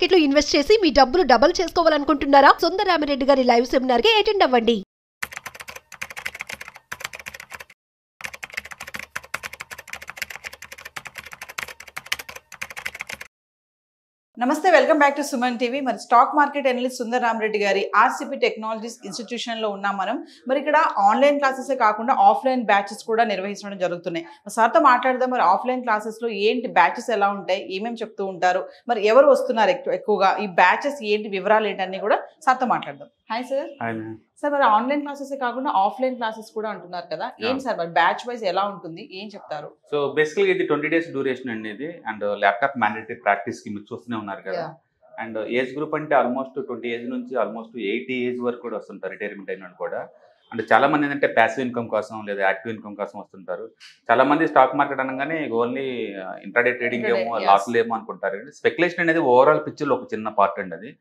Market లో invest చేసి మీ డబ్బులు డబుల్ చేసుకోవాలనుకుంటున్నారా? సుందరరామిరెడ్డి గారి లైవ్ సెమినార్ కి అటెండ్ అవ్వండి. నమస్తే, welcome back to Suman TV. మరి స్టాక్ మార్కెట్ అనలిస్ట్ సుందరరామిరెడ్డి గారి ఆర్సిపి టెక్నాలజీస్ ఇన్స్టిట్యూషన్లో ఉన్నాం మనం. మరి ఇక్కడ ఆన్లైన్ క్లాసెసే కాకుండా ఆఫ్లైన్ బ్యాచెస్ కూడా నిర్వహించడం జరుగుతున్నాయి. సార్తో మాట్లాడదాం. మరి ఆఫ్లైన్ క్లాసెస్లో ఏంటి బ్యాచెస్ ఎలా ఉంటాయి, ఏమేమి చెప్తూ ఉంటారు, మరి ఎవరు వస్తున్నారు ఎక్కువగా, ఈ బ్యాచెస్ ఏంటి, వివరాలు ఏంటన్నీ కూడా సార్తో మాట్లాడదాం. Hi sir. సార్, మరి ఆన్లైన్ క్లాసెసే కాకుండా ఆఫ్లైన్ క్లాసెస్ కూడా అంటున్నారు కదా, ఏంటి సార్ మరి బ్యాచ్ వైజ్ ఎలా ఉంటుంది, ఏం చెప్తారు? సో బేసికల్గా ఇది 20 days డ్యూరేషన్ అనేది. అండ్ ల్యాప్టాప్ మ్యాండేటరీ ప్రాక్టీస్ కి మీరు చూస్తూనే ఉన్నారు కదా. అండ్ ఏజ్ గ్రూప్ అంటే ఆల్మోస్ట్ 20 ఏజ్ నుంచి ఆల్మోస్ట్ 80 ఏజ్ వరకు కూడా వస్తుంటారు, రిటైర్మెంట్ అయిన కూడా. అంటే చాలా మంది ఏంటంటే ప్యాసివ్ ఇన్కమ్ కోసం లేదా యాక్టివ్ ఇన్కమ్ కోసం వస్తుంటారు. చాలా మంది స్టాక్ మార్కెట్ అనగానే ఓన్లీ ఇంట్రాడే ట్రేడింగ్ ఏమో లాస్లు ఏమో అనుకుంటారు. స్పెక్యులేషన్ అనేది ఓవరాల్ పిక్చర్లో ఒక చిన్న పార్ట్ అండి. అది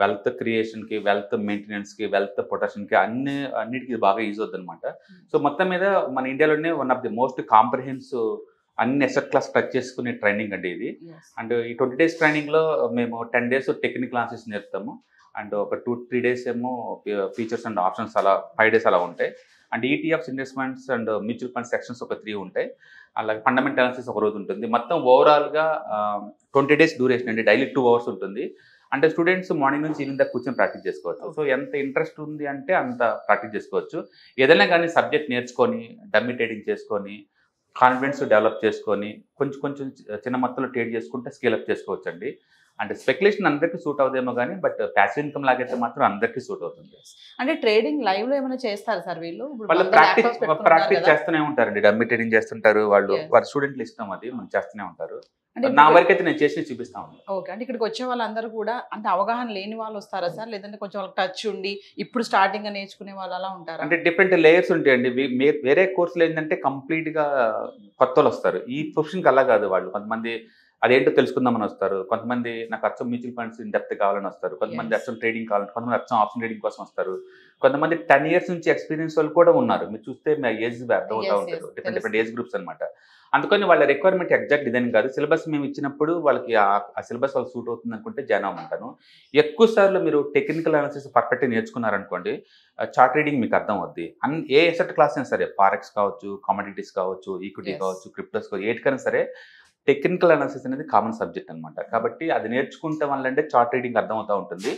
వెల్త్ క్రియేషన్కి, వెల్త్ మెయింటెనెన్స్కి, వెల్త్ ప్రొటెక్షన్కి అన్నిటికీ బాగా యూజ్ అవుతుంది అనమాట. సో మొత్తం మీద మన ఇండియాలోనే one of the most comprehensive అన్ని అసెట్ క్లాస్ టచ్ చేసుకునే ట్రైనింగ్ అండి ఇది. అండ్ ఈ 20 days ట్రైనింగ్లో మేము 10 days టెక్నికల్ క్లాసెస్ నేర్పుతాము. అండ్ ఒక 2-3 days ఏమో ఫీచర్స్ అండ్ ఆప్షన్స్, అలా 5 days అలా ఉంటాయి. And ETFs, investments and mutual fund sections ఒక 3 ఉంటాయి. అలాగే ఫండమెంటల్ అనాలిసిస్ ఒక రోజు ఉంటుంది. మొత్తం ఓవరాల్గా 20 days డ్యూరేషన్ అండి. డైలీ 2 hours ఉంటుంది. అంటే స్టూడెంట్స్ మార్నింగ్ నుంచి ఈవినింగ్ దాకా కూర్చొని ప్రాక్టీస్ చేసుకోవచ్చు. సో ఎంత ఇంట్రెస్ట్ ఉంది అంటే అంత ప్రాక్టీస్ చేసుకోవచ్చు. ఏదైనా కానీ సబ్జెక్ట్ నేర్చుకొని, డమ్మీ ట్రేడింగ్ చేసుకొని, కాన్ఫిడెన్స్ డెవలప్ చేసుకొని, కొంచెం చిన్న మొత్తంలో ట్రేడ్ చేసుకుంటే స్కేలప్ చేసుకోవచ్చు అండి. అంటే స్పెక్యులేషన్ అందరికీ సూట్ అవుదేమో కానీ, బట్ ప్యాసివ్ ఇన్కమ్ లాగైతే మాత్రం అందరికీ సూట్ అవుతుంది. అంటే ట్రేడింగ్ లైవ్ లో ఏమైనా చేస్తారు సార్ వీళ్ళు? వాళ్ళు ప్రాక్టీస్ చేస్తూనే ఉంటారండి. డమ్మీ ట్రేడింగ్ చేస్తుంటారు వాళ్ళు. వారి స్టూడెంట్లు ఇష్టం, అది మనం చేస్తూనే ఉంటారు. నా వరకు అయితే నేను చేసి చూపిస్తాను. ఓకే. అంటే ఇక్కడికి వచ్చే వాళ్ళందరూ కూడా అంటే అవగాహన లేని వాళ్ళు వస్తారా సార్, లేదంటే కొంచెం వాళ్ళకి టచ్ ఉండి ఇప్పుడు స్టార్టింగ్ గా నేర్చుకునే వాళ్ళు అలా ఉంటారా? అంటే డిఫరెంట్ లేయర్స్ ఉంటాయండి. వేరే కోర్సులు ఏంటంటే కంప్లీట్ గా కొత్త వాళ్ళు వస్తారు. ఈ ప్రొఫెషన్కి అలా కాదు. వాళ్ళు కొంతమంది అదేంటో తెలుసుకుందామని వస్తారు, కొంతమంది నాకు అచ్చం మ్యూచువల్ ఫండ్స్ ఇన్ డెప్త్ కావాలని వస్తారు, కొంతమంది అచ్చం ట్రేడింగ్ కావాలని, కొంతమంది అచ్చం ఆప్షన్ ట్రేడింగ్ కోసం వస్తారు, కొంతమంది 10 years నుంచి ఎక్స్పీరియన్స్ వాళ్ళు కూడా ఉన్నారు. మీరు చూస్తే మీ ఏజ్ అర్థం అవుతూ ఉంటారు. డిఫరెంట్ ఏజ్ గ్రూప్స్ అనమాట. అందుకని వాళ్ళ రిక్వైర్మెంట్ ఎగ్జాక్ట్ డిజైన్ కాదు. సిలబస్ మేము ఇచ్చినప్పుడు వాళ్ళకి ఆ సిలబస్ వాళ్ళకి సూట్ అవుతుంది అనుకుంటే జాయిన్ అవ్వమంటాను. ఎక్కువ సార్లు మీరు టెక్నికల్ అనాలిసిస్ పర్ఫెక్ట్గా నేర్చుకున్నారనుకోండి, చార్ట్ రీడింగ్ మీకు అర్థం అవుద్ది. ఏ ఎసెట్ క్లాస్ అయినా సరే, ఫారెక్స్ కావచ్చు, కమోడిటీస్ కావచ్చు, ఈక్విటీ కావచ్చు, క్రిప్టోస్ కావచ్చు, ఏటికైనా సరే టెక్నికల్ అనాలిసిస్ అనేది కామన్ సబ్జెక్ట్ అనమాట. కాబట్టి అది నేర్చుకుంటే వాళ్ళంటే చార్ట్ రీడింగ్ అర్థమవుతూ ఉంటుంది.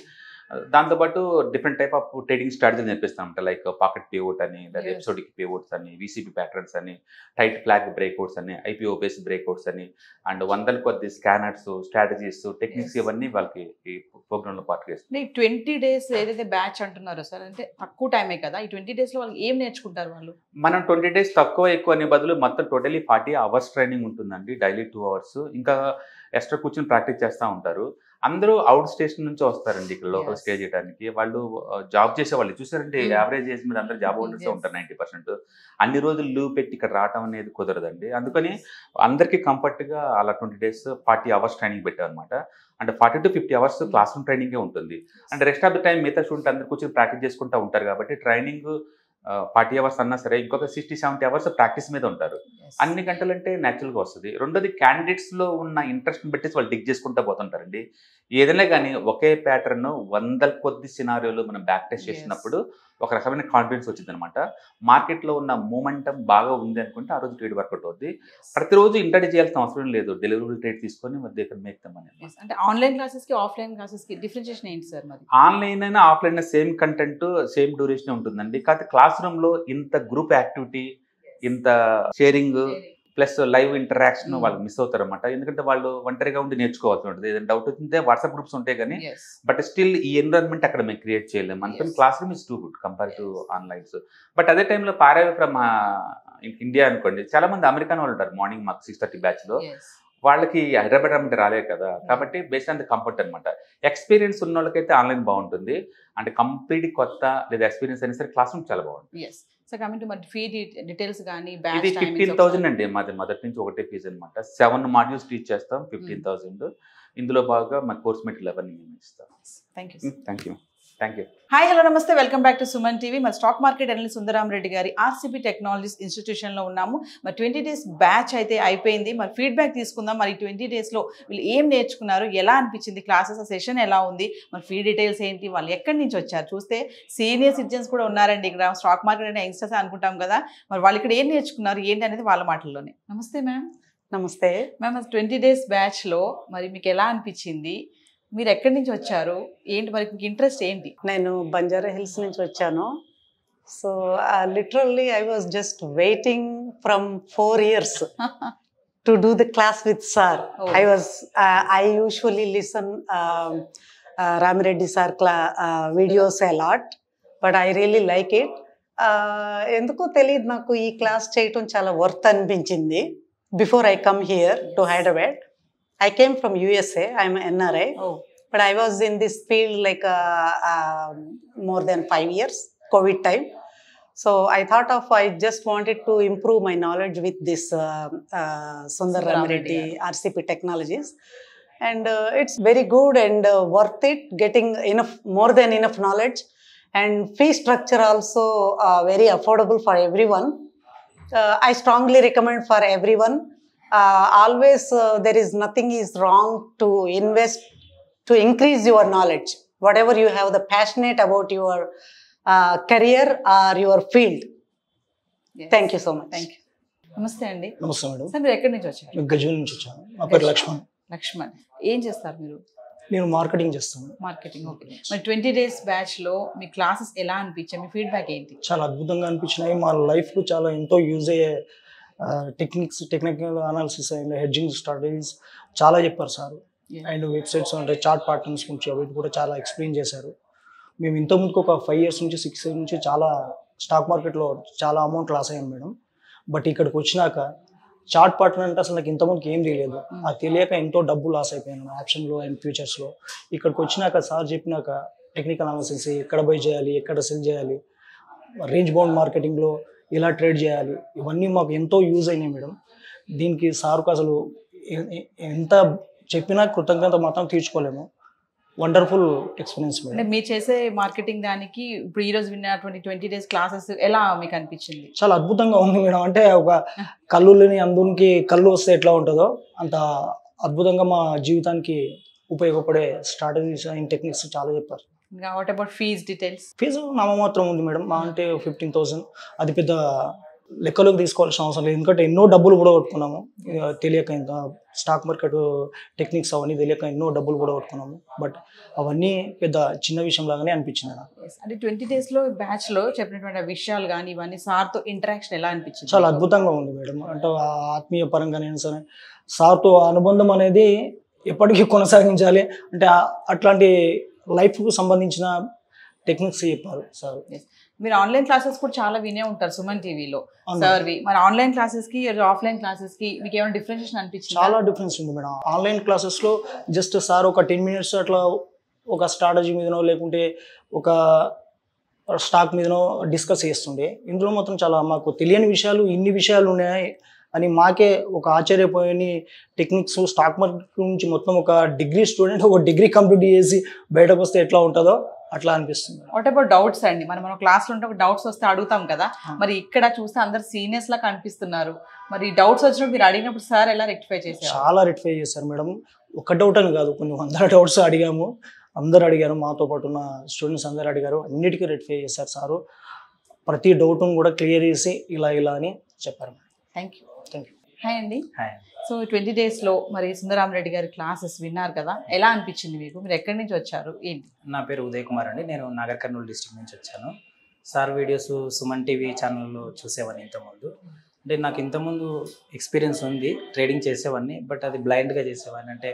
దాంతోపాటు different type of trading strategy నేర్పిస్తాం. లైక్ పాకెట్ పివోట్ అని, లేదా ఎపిసోడిక్ పివోట్స్ అని, విసిపి ప్యాటర్న్స్ అని, టైట్ ఫ్లాగ్ బ్రేక్అవుట్స్ అని, ఐపీఓ బేస్డ్ బ్రేక్అవుట్స్ అని, అండ్ 100 కొద్ది స్కానర్స్, స్ట్రాటజీస్, టెక్నిక్స్ ఇవన్నీ వాళ్ళకి ఈ ప్రోగ్రామ్ లో పార్ట్ చేస్తాం. 20 days ఏదైతే బ్యాచ్ అంటున్నారో సార్, అంటే తక్కువ టైమే కదా, ఈ 20 days లో వాళ్ళు ఏం నేర్చుకుంటారు వాళ్ళు? మనం 20 days తక్కువ ఎక్కువ అనే బదులు మొత్తం టోటలీ 40 hours ట్రైనింగ్ ఉంటుందండి. Daily 2 hours. ఇంకా ఎక్స్ట్రా కూర్చొని ప్రాక్టీస్ చేస్తూ ఉంటారు. అందరూ అవుట్ స్టేషన్ నుంచి వస్తారండి ఇక్కడ లోకల్ స్టే చేయడానికి. వాళ్ళు జాబ్ చేసే వాళ్ళు చూసారంటే యావరేజ్ ఏజ్ మీద అందరూ జాబ్ హోల్డర్స్ ఉంటారు 90%. అన్ని రోజులు లీవ్ పెట్టి ఇక్కడ రావడం అనేది కుదరదండి. అందుకని అందరికీ కంఫర్ట్గా అలా 20 days 40 hours ట్రైనింగ్ పెట్టాం అనమాట. అంటే 40 to 50 hours క్లాస్ రూమ్ ట్రైనింగే ఉంటుంది. అంటే రెస్ట్ ఆఫ్ ద టైం మిగతా స్టూడెంట్ అందరూ కూర్చొని ప్రాక్టీస్ చేసుకుంటూ ఉంటారు. కాబట్టి ట్రైనింగ్ 40 hours అన్నా సరే ఇంకొక 60-70 hours ప్రాక్టీస్ మీద ఉంటారు. అన్ని గంటలంటే న్యాచురల్గా వస్తుంది. రెండోది క్యాండిడేట్స్లో ఉన్న ఇంట్రెస్ట్ని బట్టి వాళ్ళు డిగ్ చేసుకుంటూ పోతుంటారండి. ఏదైనా కానీ ఒకే ప్యాటర్న్ 100 కొద్ది సినారియోలు మనం బ్యాక్ టెస్ట్ చేసినప్పుడు ఒక రకమైన కాన్ఫిడెన్స్ వచ్చింది అనమాట. మార్కెట్లో ఉన్న మూమెంటం బాగా ఉంది అనుకుంటే ఆ రోజు ట్రేడ్ వర్కౌట్ అవుతుంది. ప్రతిరోజు ఇంటర్డే చేయాల్సిన అవసరం లేదు. డెలివరీ ట్రేడ్ తీసుకొని మధ్య ఇక్కడ మేక్తాం అనేది. అంటే ఆన్లైన్ క్లాసెస్కి ఆఫ్లైన్ క్లాసెస్కి డిఫరెన్షియేషన్ ఏంటి సార్ మరి? ఆన్లైన్ అయినా ఆఫ్లైన్ అయినా సేమ్ కంటెంట్, సేమ్ డ్యూరేషన్ ఉంటుందండి. కాకపోతే క్లాస్ రూమ్లో ఇంత గ్రూప్ యాక్టివిటీ, ఇంత షేరింగ్ ప్లస్ లైవ్ ఇంటరాక్షన్ వాళ్ళు మిస్ అవుతారు అనమాట. ఎందుకంటే వాళ్ళు ఒంటరిగా ఉండి నేర్చుకోవాల్సి ఉంటుంది. ఏదైనా డౌట్ వచ్చింటే వాట్సాప్ గ్రూప్స్ ఉంటాయి కానీ, బట్ స్టిల్ ఈ ఎన్విరాన్మెంట్ అక్కడ మేము క్రియేట్ చేయలేము. అందుకని class room is too good compare to onlines. But అదే టైంలో పారే ఫ్రమ్ ఇండియా అనుకోండి, చాలా మంది అమెరికన్ వాళ్ళు ఉంటారు. మార్నింగ్ మాకు 6:30 బ్యాచ్లో వాళ్ళకి హైదరాబాద్ అంటే రాలేదు కదా. కాబట్టి బేస్డ్ ఆన్ ద కంఫర్ట్ అనమాట. ఎక్స్పీరియన్స్ ఉన్న వాళ్ళకైతే ఆన్లైన్ బాగుంటుంది. అంటే కంప్లీట్ కొత్త లేదా ఎక్స్పీరియన్స్ అయినా సరే క్లాస్ రూమ్ చాలా బాగుంటుంది. సో కమింగ్ టు మరి ఫీ డీటెయిల్స్ గానీ ఇది 15,000 అండి. మాది మొదటి నుంచి ఒకటే ఫీజు అనమాట. 7 modules టీచ్ చేస్తాం. 15,000. ఇందులో బాగా మా కోర్స్ మెటీరియల్ అవన్నీ మేము ఇస్తాం. Thank you. Thank you. Hi hello నమస్తే, welcome back to Suman TV. మరి స్టాక్ మార్కెట్ అనలిస్ట్ సుందరరామరెడ్డి గారి ఆర్సిపి టెక్నాలజీస్ ఇన్స్టిట్యూషన్లో ఉన్నాము. మరి 20 days బ్యాచ్ అయితే అయిపోయింది. మరి ఫీడ్బ్యాక్ తీసుకుందాం. మరి 20 daysలో వీళ్ళు ఏం నేర్చుకున్నారు, ఎలా అనిపించింది క్లాసెస్, సెషన్ ఎలా ఉంది, మరి ఫీ డీటెయిల్స్ ఏంటి, వాళ్ళు ఎక్కడి నుంచి వచ్చారు. చూస్తే సీనియర్ సిటిజన్స్ కూడా ఉన్నారండి ఇక్కడ. స్టాక్ మార్కెట్ అంటే యంగ్స్టర్స్ అనుకుంటాం కదా, మరి వాళ్ళు ఇక్కడ ఏం నేర్చుకున్నారు ఏంటి అనేది వాళ్ళ మాటల్లోనే. నమస్తే మ్యామ్. నమస్తే మ్యామ్, 20 days బ్యాచ్లో మరి మీకు ఎలా అనిపించింది, మీరు ఎక్కడి నుంచి వచ్చారు ఏంటి, మరి మీకు ఇంట్రెస్ట్ ఏంటి? నేను బంజారా హిల్స్ నుంచి వచ్చాను. So literally I was just waiting from 4 years to do the class with sir. I usually listen Ramireddy sir videos a lot, but I really like it. ఎందుకో తెలియదు, నాకు ఈ క్లాస్ చేయటం చాలా వర్త్ అనిపించింది. Before I come here to Hyderabad, I came from USA. I'm an NRI. Oh. But I was in this field like more than 5 years, COVID time. So I thought I just wanted to improve my knowledge with this Sundar Ramiredi RCP Technologies. And it's very good and worth it, getting more than enough knowledge. And fee structure also very affordable for everyone. I strongly recommend for everyone. Always there is nothing is wrong to invest to increase your knowledge, whatever you have the passionate about your career or your field. Yes. Thank you so much. Thank you. నమస్తే అండి. నమస్తే madam. Sir మీరు ఎక్కడి నుంచి వచ్చారు? గజ్వేల్ నుంచి వచ్చాను. నా పేరు లక్ష్మణ్. లక్ష్మణ్, ఏం చేస్తారు మీరు? నేను మార్కెటింగ్ చేస్తాను. మార్కెటింగ్. ఓకే. మరి 20 days బ్యాచ్లో మీ క్లాసెస్ ఎలా అనిపించాయి, మీ ఫీడ్బ్యాక్ ఏంటి? చాలా అద్భుతంగా అనిపించినాయి. మా లైఫ్కు చాలా ఎంతో యూజ్ అయ్యే technical analysis and hedging strategies చాలా చెప్పారు సార్. అండ్ వెబ్సైట్స్ అంటే చార్ట్ ప్యాటర్న్స్ గురించి అవి కూడా చాలా ఎక్స్ప్లెయిన్ చేశారు. మేము ఇంతకుముందుకు ఒక 5 years నుంచి 6 years నుంచి చాలా స్టాక్ మార్కెట్లో చాలా అమౌంట్ లాస్ అయ్యాను మేడం. బట్ ఇక్కడికి వచ్చినాక చార్ట్ ప్యాటర్న్ అంటే అసలు నాకు ఇంతకుముందుకు ఏం తెలియదు. అది తెలియక ఎంతో డబ్బు లాస్ అయిపోయాను ఆప్షన్లో అండ్ ఫ్యూచర్స్లో. ఇక్కడికి వచ్చినాక సార్ చెప్పినాక టెక్నికల్ అనాలిసిస్, ఎక్కడ బై చేయాలి, ఎక్కడ సెల్ చేయాలి, రేంజ్ బౌండ్ మార్కెటింగ్లో ఇలా ట్రేడ్ చేయాలి, ఇవన్నీ మాకు ఎంతో యూజ్ అయినాయి మేడం. దీనికి సార్కు అసలు ఎంత చెప్పినా కృతజ్ఞత మాత్రం తీర్చుకోలేము. Wonderful experience madam. అంటే మీరు చేసే మార్కెటింగ్ దానికి ఇప్పుడు ఈరోజు విన్నటువంటి 20 days క్లాసెస్ ఎలా మీకు అనిపించింది? చాలా అద్భుతంగా ఉంది మేడం. అంటే ఒక కళ్ళుని అందునికి కళ్ళు వస్తే ఎట్లా ఉంటుందో అంత అద్భుతంగా మా జీవితానికి ఉపయోగపడే స్ట్రాటజీస్ అండ్ టెక్నిక్స్ చాలా చెప్పారు. What about fees details? Fee నామమాత్రం ఉంది మేడం. మా అంటే 15,000. అది పెద్ద లెక్కలోకి తీసుకోవాల్సిన అవసరం లేదు, ఎందుకంటే ఎన్నో డబ్బులు కూడా కొట్టుకున్నాము తెలియక. ఇంకా స్టాక్ మార్కెట్ టెక్నిక్స్ అవన్నీ తెలియక ఎన్నో డబ్బులు కూడా కొట్టుకున్నాము. బట్ అవన్నీ పెద్ద చిన్న విషయం లాగానే అనిపించింది నాకు. అంటే 20 daysలో బ్యాచ్లో చెప్పినటువంటి విషయాలు కానీ ఇవన్నీ సార్తో ఇంటరాక్షన్ ఎలా అనిపించింది? చాలా అద్భుతంగా ఉంది మేడం. అంటే ఆత్మీయ పరంగానైనా సరే సార్తో అనుబంధం అనేది ఎప్పటికీ కొనసాగించాలి. అంటే అట్లాంటి లైఫ్కు సంబంధించిన టెక్నిక్స్ చెప్పారు సార్. మీరు ఆన్లైన్ క్లాసెస్ కూడా చాలా వినే ఉంటారు సుమన్ టీవీలో సార్వి. మరి ఆన్లైన్ క్లాసెస్కి ఆఫ్లైన్ క్లాసెస్కి మీకు ఏమైనా డిఫరెన్షియేషన్ అనిపించింది? చాలా డిఫరెన్స్ ఉంది మేడం. ఆన్లైన్ క్లాసెస్లో జస్ట్ సార్ ఒక 10 minutes అట్లా ఒక స్ట్రాటజీ మీదనో లేకుంటే ఒక స్టాక్ మీదనో డిస్కస్ చేస్తుండే. ఇందులో మాత్రం చాలా మాకు తెలియని విషయాలు, ఇన్ని విషయాలు ఉన్నాయి అని మాకే ఒక ఆశ్చర్యపోయని టెక్నిక్స్. స్టాక్ మార్కెట్ గురించి మొత్తం ఒక డిగ్రీ స్టూడెంట్ ఒక డిగ్రీ కంప్లీట్ చేసి బయటకు వస్తే ఎట్లా ఉంటుందో అట్లా అనిపిస్తుంది. వాట్ అబౌట్ డౌట్స్ అండి? మనం క్లాస్లో ఉంటే ఒక డౌట్స్ వస్తే అడుగుతాం కదా, మరి ఇక్కడ చూస్తే అందరు సీనియర్స్ లా కనిపిస్తున్నారు. మరి డౌట్స్ వచ్చినప్పుడు మీరు అడిగినప్పుడు సార్ ఎలా రెక్టిఫై చేశారు? చాలా రెక్టిఫై చేశారు మేడం. ఒక డౌట్ అని కాదు, కొన్ని 100 డౌట్స్ అడిగాము. అందరు అడిగారు, మాతో పాటు ఉన్న స్టూడెంట్స్ అందరు అడిగారు. అన్నిటికీ రెక్టిఫై చేశారు సారు. ప్రతి డౌట్ను కూడా క్లియర్ చేసి ఇలా అని చెప్పారు. Thank you. Thank you. Hi అండి. హాయ్. సో 20 daysలో మరి సుందరరామరెడ్డి గారి క్లాసెస్ విన్నారు కదా, ఎలా అనిపించింది మీకు? మీరు ఎక్కడి నుంచి వచ్చారు ఏంటి? నా పేరు ఉదయ్ కుమార్ అండి. నేను నాగర్ కర్నూలు డిస్ట్రిక్ట్ నుంచి వచ్చాను. సార్ వీడియోస్ సుమన్ టీవీ ఛానల్లో చూసేవాడిని ఇంతకుముందు. అంటే నాకు ఇంతకుముందు ఎక్స్పీరియన్స్ ఉంది, ట్రేడింగ్ చేసేవాడిని. బట్ అది బ్లైండ్గా చేసేవాడిని. అంటే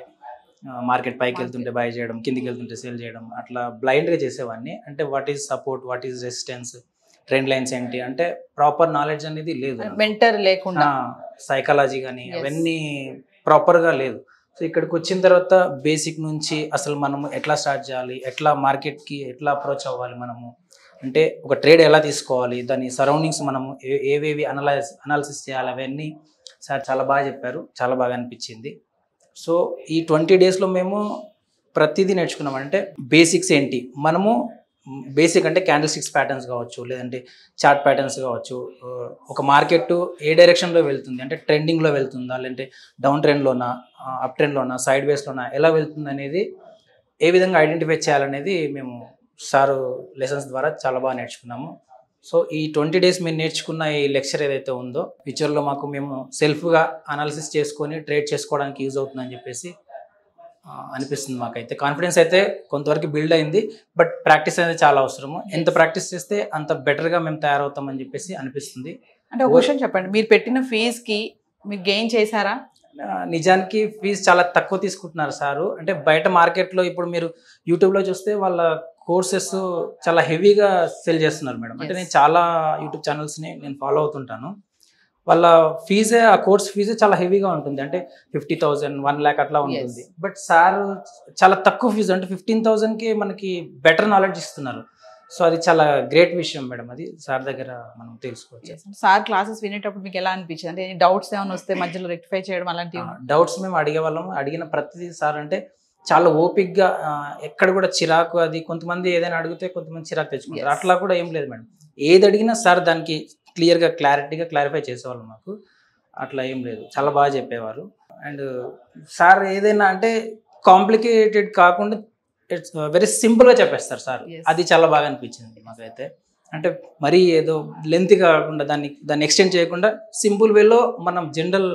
మార్కెట్ పైకి వెళ్తుంటే బై చేయడం, కిందికి వెళ్తుంటే సేల్ చేయడం, అట్లా బ్లైండ్గా చేసేవాడిని. అంటే what is support, what is resistance, trend lines ఏంటి అంటే ప్రాపర్ నాలెడ్జ్ అనేది లేదు. మెంటర్ లేకుండా సైకాలజీ కానీ అవన్నీ ప్రాపర్గా లేదు. సో ఇక్కడికి వచ్చిన తర్వాత బేసిక్ నుంచి అసలు మనము ఎట్లా స్టార్ట్ చేయాలి, ఎట్లా మార్కెట్కి ఎట్లా అప్రోచ్ అవ్వాలి, మనము అంటే ఒక ట్రేడ్ ఎలా తీసుకోవాలి, దాని సరౌండింగ్స్ మనము ఏవేవి అనాలిసిస్ చేయాలి, అవన్నీ సార్ చాలా బాగా చెప్పారు. చాలా బాగా అనిపించింది. సో ఈ 20 daysలో మేము ప్రతిదీ నేర్చుకున్నాం. అంటే బేసిక్స్ ఏంటి, మనము బేసిక్ అంటే క్యాండిల్ స్టిక్స్ ప్యాటర్న్స్ కావచ్చు, లేదంటే చార్ట్ ప్యాటర్న్స్ కావచ్చు, ఒక మార్కెట్ ఏ డైరెక్షన్లో వెళ్తుంది అంటే ట్రెండింగ్లో వెళ్తుందా, లేదంటే డౌన్ ట్రెండ్లోనా, అప్ ట్రెండ్లోనా, సైడ్ వేస్లోనా ఎలా వెళ్తుంది అనేది ఏ విధంగా ఐడెంటిఫై చేయాలనేది మేము సారు లెసన్స్ ద్వారా చాలా బాగా నేర్చుకున్నాము. సో ఈ 20 days మేము నేర్చుకున్న ఈ లెక్చర్ ఏదైతే ఉందో ఫ్యూచర్లో మాకు మేము సెల్ఫ్గా అనాలిసిస్ చేసుకొని ట్రేడ్ చేసుకోవడానికి యూజ్ అవుతుందని చెప్పేసి అనిపిస్తుంది. మాకైతే కాన్ఫిడెన్స్ అయితే కొంతవరకు బిల్డ్ అయింది, బట్ ప్రాక్టీస్ అనేది చాలా అవసరము. ఎంత ప్రాక్టీస్ చేస్తే అంత బెటర్గా మేము తయారవుతామని చెప్పేసి అనిపిస్తుంది. అంటే ఒక క్వశ్చన్ చెప్పండి, మీరు పెట్టిన ఫీజుకి మీరు గెయిన్ చేశారా? నిజానికి ఫీజు చాలా తక్కువ తీసుకుంటున్నారు సారు. అంటే బయట మార్కెట్లో ఇప్పుడు మీరు యూట్యూబ్లో చూస్తే వాళ్ళ కోర్సెస్ చాలా హెవీగా సెల్ చేస్తున్నారు మేడం. అంటే నేను చాలా యూట్యూబ్ ఛానల్స్ని నేను ఫాలో అవుతుంటాను. వాళ్ళ ఫీజే, ఆ కోర్స్ ఫీజే చాలా హెవీగా ఉంటుంది. అంటే 50,000, 1 lakh అట్లా ఉంటుంది. బట్ సార్ చాలా తక్కువ ఫీజు, అంటే 15,000కి మనకి బెటర్ నాలెడ్జ్ ఇస్తున్నారు. సో అది చాలా గ్రేట్ విషయం మేడం. అది సార్ దగ్గర మనం తెలుసుకోవచ్చు. సార్ క్లాసెస్ వినేటప్పుడు మీకు ఎలా అనిపించింది? అంటే డౌట్స్ ఏమైనా వస్తే మధ్యలో రెక్టిఫై చేయడం అలాంటివి? డౌట్స్ మేము అడిగేవాళ్ళము. అడిగిన ప్రతిదీ సార్ అంటే చాలా ఓపిక్గా, ఎక్కడ కూడా చిరాకు, అది కొంతమంది ఏదైనా అడిగితే కొంతమంది చిరాకు తెచ్చుకుంటారు, అట్లా కూడా ఏం లేదు మేడం. ఏది అడిగినా సార్ దానికి క్లియర్గా క్లారిటీగా క్లారిఫై చేసేవాళ్ళు మాకు. అట్లా ఏం లేదు, చాలా బాగా చెప్పేవారు. అండ్ సార్ ఏదైనా అంటే కాంప్లికేటెడ్ కాకుండా ఇట్స్ వెరీ సింపుల్గా చెప్పేస్తారు సార్. అది చాలా బాగా అనిపించింది మాకైతే. అంటే మరీ ఏదో లెంత్ కాకుండా దాన్ని ఎక్స్టెండ్ చేయకుండా సింపుల్ వేలో మనం జనరల్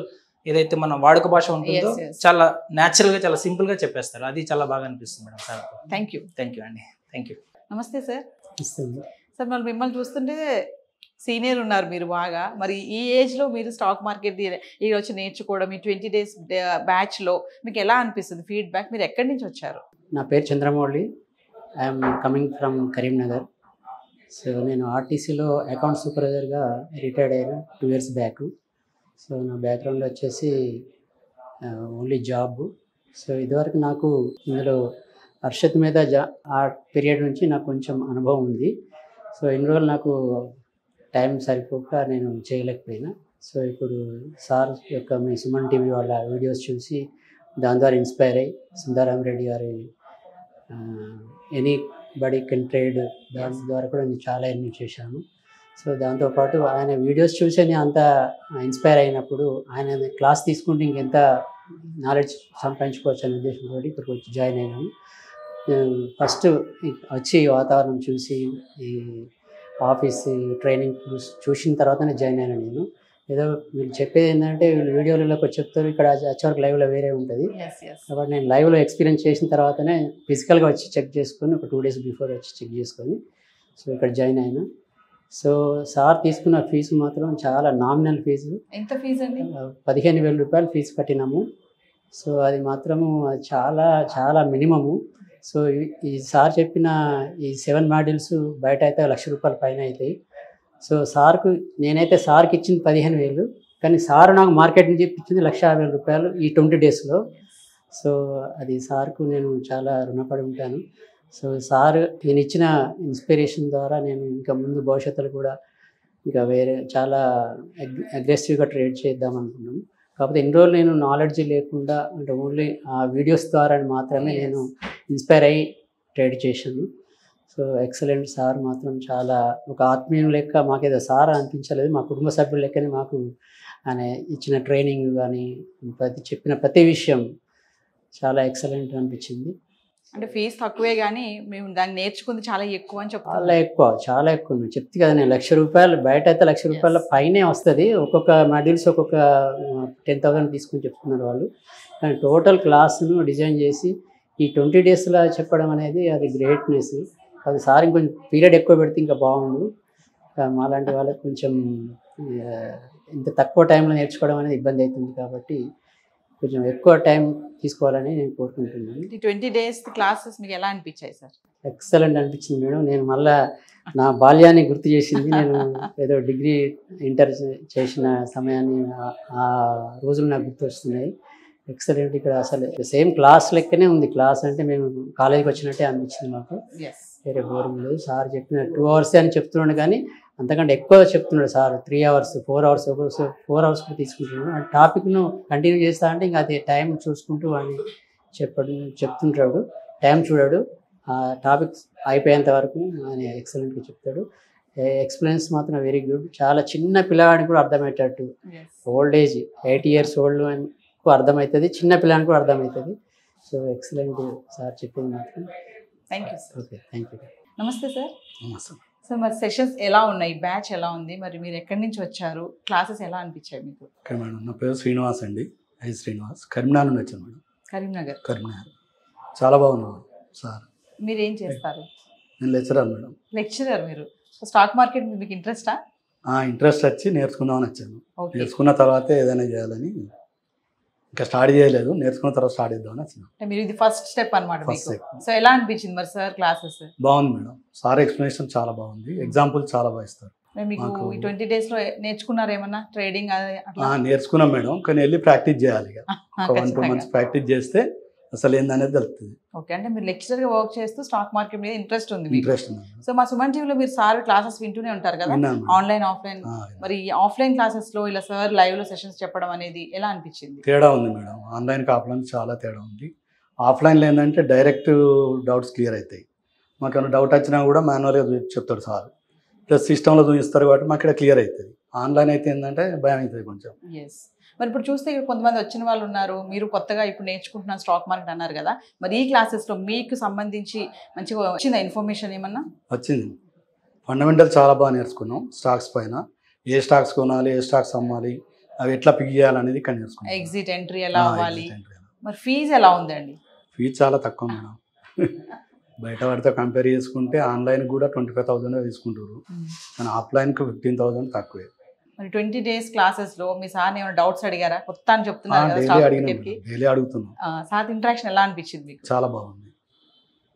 ఏదైతే మన వాడుక భాష ఉంటుందో చాలా న్యాచురల్గా చాలా సింపుల్గా చెప్పేస్తారు. అది చాలా బాగా అనిపిస్తుంది మేడం సార్. థ్యాంక్ యూ అండి. Thank you. నమస్తే సార్. సార్ మరి మిమ్మల్ని చూస్తుంటే సీనియర్ ఉన్నారు మీరు బాగా. మరి ఈ ఏజ్లో మీరు స్టాక్ మార్కెట్ ఈ వచ్చి నేర్చుకోవడం, ఈ 20 days బ్యాచ్లో మీకు ఎలా అనిపిస్తుంది ఫీడ్బ్యాక్? మీరు ఎక్కడి నుంచి వచ్చారు? నా పేరు Chandramouli. I'm coming from Karimnagar. So నేను ఆర్టీసీలో అకౌంట్ సూపర్వైజర్గా రిటైర్డ్ అయిన 2 years బ్యాక్. సో నా బ్యాక్గ్రౌండ్ వచ్చేసి ఓన్లీ జాబ్. సో ఇదివరకు నాకు ఇందులో హర్షత్ మీద ఆ పీరియడ్ నుంచి నాకు కొంచెం అనుభవం ఉంది. సో ఇన్ని రోజులు నాకు టైం సరిపోక నేను చేయలేకపోయినా. సో ఇప్పుడు సార్ యొక్క మీ సుమన్ టీవీ వాళ్ళ వీడియోస్ చూసి దాని ద్వారా ఇన్స్పైర్ అయ్యి సుందరరామరెడ్డి గారి ఎనీ బడీ కెన్ ట్రేడ్ దాని ద్వారా కూడా నేను చాలా ఎన్ని చేశాను. సో దాంతోపాటు ఆయన వీడియోస్ చూసి నేను అంత ఇన్స్పైర్ అయినప్పుడు ఆయన క్లాస్ తీసుకుంటే ఇంకెంత నాలెడ్జ్ సంపాదించుకోవచ్చు అనే ఉద్దేశంతో ఇక్కడికి వచ్చి జాయిన్ అయినాను. ఫస్ట్ వచ్చి వాతావరణం చూసి ఈ ఆఫీస్ ట్రైనింగ్ చూసిన తర్వాతనే జాయిన్ అయినా నేను. ఏదో వీళ్ళు చెప్పేది ఏంటంటే వీళ్ళు వీడియోలలోకి వచ్చి చెప్తారు, ఇక్కడ వచ్చేవరకు లైవ్లో వేరే ఉంటుంది. కాబట్టి నేను లైవ్లో ఎక్స్పీరియన్స్ చేసిన తర్వాతనే ఫిజికల్గా వచ్చి చెక్ చేసుకొని ఒక 2 days బిఫోర్ వచ్చి చెక్ చేసుకొని సో ఇక్కడ జాయిన్ అయినా. సో సార్ తీసుకున్న ఫీజు మాత్రం చాలా నామినల్ ఫీజు. ఎంత ఫీజు అండి? 15,000 రూపాయలు ఫీజు కట్టినాము. సో అది మాత్రము చాలా చాలా మినిమము. సో ఈ సార్ చెప్పిన ఈ 7 modules బయట అయితే 1,00,000 రూపాయల పైన అవుతాయి. సో సార్కు నేనైతే సార్కి ఇచ్చింది 15,000, కానీ సార్ నాకు మార్కెట్ నుంచి ఇప్పించింది 1,50,000 రూపాయలు ఈ 20 daysలో. సో అది సార్కు నేను చాలా రుణపడి ఉంటాను. సో సార్ నేను ఇచ్చిన ఇన్స్పిరేషన్ ద్వారా నేను ఇంకా ముందు భవిష్యత్తులో కూడా ఇంకా వేరే చాలా అగ్రెసివ్గా ట్రేడ్ చేద్దాం అనుకున్నాను. కాకపోతే ఇన్ని రోజులు నేను నాలెడ్జ్ లేకుండా అంటే ఓన్లీ ఆ వీడియోస్ ద్వారా మాత్రమే నేను ఇన్స్పైర్ అయ్యి ట్రేడ్ చేశాను. So excellent. సార్ మాత్రం చాలా ఒక ఆత్మీయం లెక్క మాకేదో సార్ అనిపించలేదు, మా కుటుంబ సభ్యుల లెక్కనే మాకు ఆయన ఇచ్చిన ట్రైనింగ్ కానీ చెప్పిన ప్రతి విషయం చాలా ఎక్సలెంట్ అనిపించింది. అంటే ఫీజు తక్కువే కానీ మేము దాన్ని నేర్చుకుంది చాలా ఎక్కువ అని చెప్తాను. చాలా ఎక్కువ నువ్వు చెప్తే కదా, నేను 1,00,000 రూపాయలు బయట అయితే 1,00,000 రూపాయల పైనే వస్తుంది. ఒక్కొక్క మాడ్యూల్స్ ఒక్కొక్క 10,000 తీసుకుని చెప్తున్నారు వాళ్ళు. కానీ టోటల్ క్లాస్ను డిజైన్ చేసి ఈ 20 daysలో చెప్పడం అనేది అది గ్రేట్నెస్. అది సార్ ఇంకొంచెం పీరియడ్ ఎక్కువ పెడితే ఇంకా బాగుండు. మాలాంటి వాళ్ళకి కొంచెం ఇంత తక్కువ టైంలో నేర్చుకోవడం అనేది ఇబ్బంది అవుతుంది. కాబట్టి కొంచెం ఎక్కువ టైం తీసుకోవాలని నేను కోరుకుంటున్నాను. 20 days క్లాసెస్ మీకు ఎలా అనిపించాయి సార్? ఎక్సలెంట్ అనిపించింది మేడం. నేను మళ్ళీ నా బాల్యాన్ని గుర్తు చేసింది. నేను ఏదో డిగ్రీ ఇంటర్ చేసిన సమయాన్ని ఆ రోజులు నాకు గుర్తు వస్తున్నాయి. ఎక్సలెంట్. ఇక్కడ అసలు సేమ్ క్లాస్ లెక్కనే ఉంది. క్లాస్ అంటే మేము కాలేజీకి వచ్చినట్టే అనిపించింది మాకు. వేరే బోరింగ్ లేదు. సార్ చెప్పిన 2 hours అని చెప్తున్నాడు, కానీ అంతకంటే ఎక్కువ చెప్తున్నాడు సార్. 3 hours 4 hours 4 hours కూడా తీసుకుంటున్నాడు. ఆ టాపిక్ను కంటిన్యూ చేస్తా అంటే ఇంకా అది టైం చూసుకుంటూ అని చెప్తుంటాడు. టైం చూడాడు. ఆ టాపిక్స్ అయిపోయేంత వరకు ఆయన ఎక్సలెంట్గా చెప్తాడు. ఎక్స్పీరియన్స్ మాత్రం వెరీ గుడ్. చాలా చిన్న పిల్లవాడికి కూడా అర్థమయ్యేటట్టు, ఓల్డ్ ఏజ్ 80 years ఓల్డ్ అర్థమవుతుంది, చిన్న పిల్లవాడికి కూడా అర్థమవుతుంది. సో ఎక్సలెంట్ సార్ చెప్పింది మాత్రం. Thank you sir. Okay, thank you. నమస్తే సార్. సార్ మరి సెషన్స్ ఎలా ఉన్నాయి, బ్యాచ్ ఎలా ఉంది, మరి మీరు ఎక్కడి నుంచి వచ్చారు, క్లాసెస్ ఎలా అనిపించాయి మీకు? ఓకే మేడం, నా పేరు శ్రీనివాస్ అండి, శ్రీనివాస్, కరీంనగర్ నుంచి వచ్చాను మేడం. కరీంనగర్ చాలా బాగున్నాను సార్. మీరు ఏం చేస్తారు? నేను లెక్చరర్ మేడం. లెక్చరర్ మీరు. సో స్టాక్ మార్కెట్ మీకు ఇంట్రెస్టా? ఇంట్రెస్ట్ వచ్చి నేర్చుకుందామని వచ్చాను. నేర్చుకున్న తర్వాత ఏదైనా చేయాలని, ఇంకా స్టార్ట్ చేయలేదు, నేర్చుకున్న తర్వాత స్టార్ట్ చేద్దామని వచ్చాను. మీరు ఇది ఫస్ట్ స్టెప్ అన్నమాట మీకు. సో ఎలా అనిపించింది మరి సార్ క్లాసెస్? బాగుంది మేడం, సార్ ఎక్స్ప్లెనేషన్ చాలా బాగుంది, ఎగ్జాంపుల్ చాలా బాగా ఇస్తారు. మీకు ఈ 20 days లో నేర్చుకున్నారు ఏమన్నా ట్రేడింగ్? నేర్చుకున్నాం మేడం, కానీ వెళ్ళి ప్రాక్టీస్ చేయాలి. ఒక 1-2 months ప్రాక్టీస్ చేస్తే అసలు ఏందనేది తెలుస్తుంది. ఓకే, అంటే మీరు లెక్చరర్ గా వర్క్ చేస్తూ స్టాక్ మార్కెట్ మీద ఇంట్రెస్ట్ ఉంది. ఇంట్రెస్ట్. సో మా సుమన్ టీవీలో మీరు సార్ క్లాసెస్ వింటూనే ఉంటారు కదా, ఆన్లైన్ ఆఫ్లైన్. మరి ఆఫ్లైన్ క్లాసెస్ లో ఇలా సార్ లైవ్ లో సెషన్స్ చెప్పడం అనేది ఎలా అనిపించింది? తేడా ఉంది మేడం, ఆన్లైన్ కి ఆఫ్లైన్ చాలా తేడా ఉంది. ఆఫ్లైన్లో ఏంటంటే డైరెక్ట్ డౌట్స్ క్లియర్ అవుతాయి. మాకు ఏమైనా డౌట్ వచ్చినా కూడా మాన్యువల్గా చెప్తాడు సార్, ప్లస్ సిస్టంలో చూపిస్తారు కాబట్టి మాకు ఇక్కడ క్లియర్ అవుతుంది. ఆన్లైన్ అయితే ఏంటంటే భయం అవుతుంది కొంచెం. ఎస్. మరి ఇప్పుడు చూస్తే కొంతమంది వచ్చిన వాళ్ళు ఉన్నారు, మీరు కొత్తగా ఇప్పుడు నేర్చుకుంటున్న స్టాక్ మార్కెట్ అన్నారు కదా, మరి ఈ క్లాసెస్లో మీకు సంబంధించి మంచిగా వచ్చిందా ఇన్ఫర్మేషన్ ఏమన్నా? వచ్చింది. ఫండమెంటల్ చాలా బాగా నేర్చుకున్నాం. స్టాక్స్ పైన ఏ స్టాక్స్ కొనాలి, ఏ స్టాక్స్ అమ్మాలి, అవి ఎట్లా పిక్ చేయాలనేది ఇక్కడ నేర్చుకున్నాం. ఎగ్జిట్ ఎంట్రీ ఎలా అవ్వాలి. మరి ఫీజు ఎలా ఉందండి? ఫీజు చాలా తక్కువ మేడం. బయట వాడితో కంపేర్ చేసుకుంటే ఆన్లైన్ కూడా 25,000 తీసుకుంటారు, కానీ ఆఫ్లైన్కి 15,000 తక్కువే. మరి 20 days క్లాసెస్లో మీ సార్ ఏమైనా డౌట్స్ అడిగారా? కొత్త అని చెప్తున్నారు కదా, డైలీ అడుగుతున్నాం. సార్ ఇంటరాక్షన్ ఎలా అనిపించింది మీకు? చాలా బాగుంది.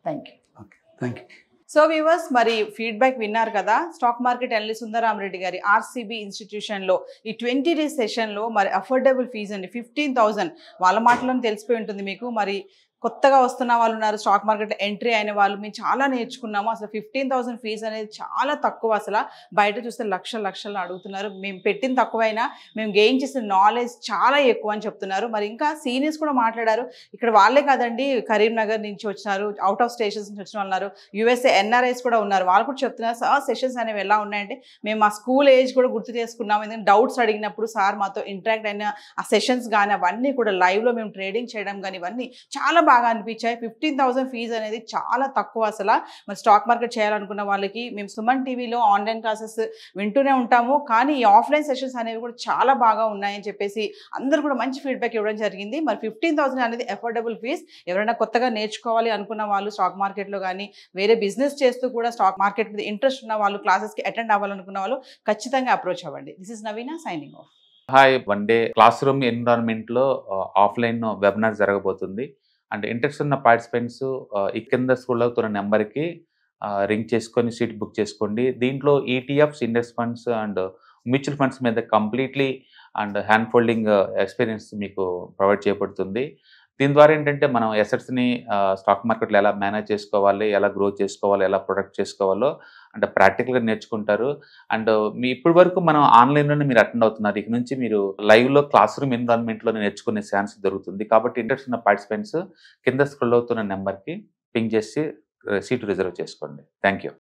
Thank you. Okay, thank you. So viewers, మరి ఫీడ్బ్యాక్ విన్నారు కదా. స్టాక్ మార్కెట్ అనలిస్ట్ సుందరరామరెడ్డి గారి ఆర్సీబీ ఇన్స్టిట్యూషన్లో ఈ 20 days సెషన్లో మరి అఫోర్డబుల్ ఫీజు అండి 15,000. వాళ్ళ మాటలోనే తెలిసిపోయి ఉంటుంది మీకు. మరి కొత్తగా వస్తున్న వాళ్ళు ఉన్నారు, స్టాక్ మార్కెట్లో ఎంట్రీ అయిన వాళ్ళు, మేము చాలా నేర్చుకున్నాము. అసలు 15,000 ఫీజు అనేది చాలా తక్కువ. అసలు బయట చూస్తే లక్షలు అడుగుతున్నారు. మేము పెట్టిన తక్కువైనా మేము గెయిన్ చేసిన నాలెడ్జ్ చాలా ఎక్కువ అని చెప్తున్నారు. మరి ఇంకా సీనియర్స్ కూడా మాట్లాడారు. ఇక్కడ వాళ్ళే కాదండి, కరీంనగర్ నుంచి వచ్చినారు, అవుట్ ఆఫ్ స్టేషన్స్ నుంచి వచ్చిన వాళ్ళు ఉన్నారు, యూఎస్ఏ ఎన్ఆర్ఐస్ కూడా ఉన్నారు. వాళ్ళు కూడా చెప్తున్నారు సార్ సెషన్స్ అనేవి ఎలా ఉన్నాయంటే మేము మా స్కూల్ ఏజ్ కూడా గుర్తు చేసుకున్నాము. ఎందుకంటే డౌట్స్ అడిగినప్పుడు సార్ మాతో ఇంటరాక్ట్ అయిన ఆ సెషన్స్ కానీ అవన్నీ కూడా లైవ్లో మేము ట్రేడింగ్ చేయడం కానీ ఇవన్నీ చాలా బాగా అనిపించాయి. 15,000 ఫీజు అనేది చాలా తక్కువ అసలు. మరి స్టాక్ మార్కెట్ చేయాలనుకున్న వాళ్ళకి మేము సుమన్ టీవీలో ఆన్లైన్ క్లాసెస్ వింటూనే ఉంటాము, కానీ ఈ ఆఫ్లైన్ సెషన్స్ అనేవి కూడా చాలా బాగా ఉన్నాయని చెప్పేసి అందరూ కూడా మంచి ఫీడ్బ్యాక్ ఇవ్వడం జరిగింది. మరి 15,000 అనేది అఫోర్డబుల్ ఫీజ్. ఎవరైనా కొత్తగా నేర్చుకోవాలి అనుకున్న వాళ్ళు, స్టాక్ మార్కెట్లో కానీ వేరే బిజినెస్ చేస్తూ కూడా స్టాక్ మార్కెట్ మీద ఇంట్రెస్ట్ ఉన్న వాళ్ళు, క్లాసెస్కి అటెండ్ అవ్వాలనుకున్న వాళ్ళు ఖచ్చితంగా అప్రోచ్ అవ్వండి. This is Naveena signing off. Hi, one day class room ఎన్విరాన్మెంట్లో ఆఫ్లైన్ వెబినార్ జరగబోతుంది. అండ్ ఇంట్రెస్ట్ ఉన్న పార్టిసిపెంట్స్ ఈ కింద స్కూల్లో అవుతున్న నెంబర్కి రింగ్ చేసుకొని సీట్ బుక్ చేసుకోండి. దీంట్లో ETFs, index funds and mutual funds మీద completely and hand holding experience మీకు ప్రొవైడ్ చేయబడుతుంది. దీని ద్వారా ఏంటంటే మనం ఎసెట్స్ని స్టాక్ మార్కెట్లో ఎలా మేనేజ్ చేసుకోవాలి, ఎలా గ్రో చేసుకోవాలి, ఎలా ప్రొడక్ట్ చేసుకోవాలో అంటే ప్రాక్టికల్గా నేర్చుకుంటారు. అండ్ మీ ఇప్పటి వరకు మనం ఆన్లైన్లోనే మీరు అటెండ్ అవుతున్నారు. ఇక నుంచి మీరు లైవ్లో క్లాస్ రూమ్ ఎన్విరాన్మెంట్లో నేర్చుకునే ఛాన్స్ దొరుకుతుంది. కాబట్టి ఇంట్రెస్ట్ ఉన్న పార్టిసిపెంట్స్ కింద స్క్రోల్ అవుతున్న నెంబర్కి పింగ్ చేసి సీటు రిజర్వ్ చేసుకోండి. Thank you.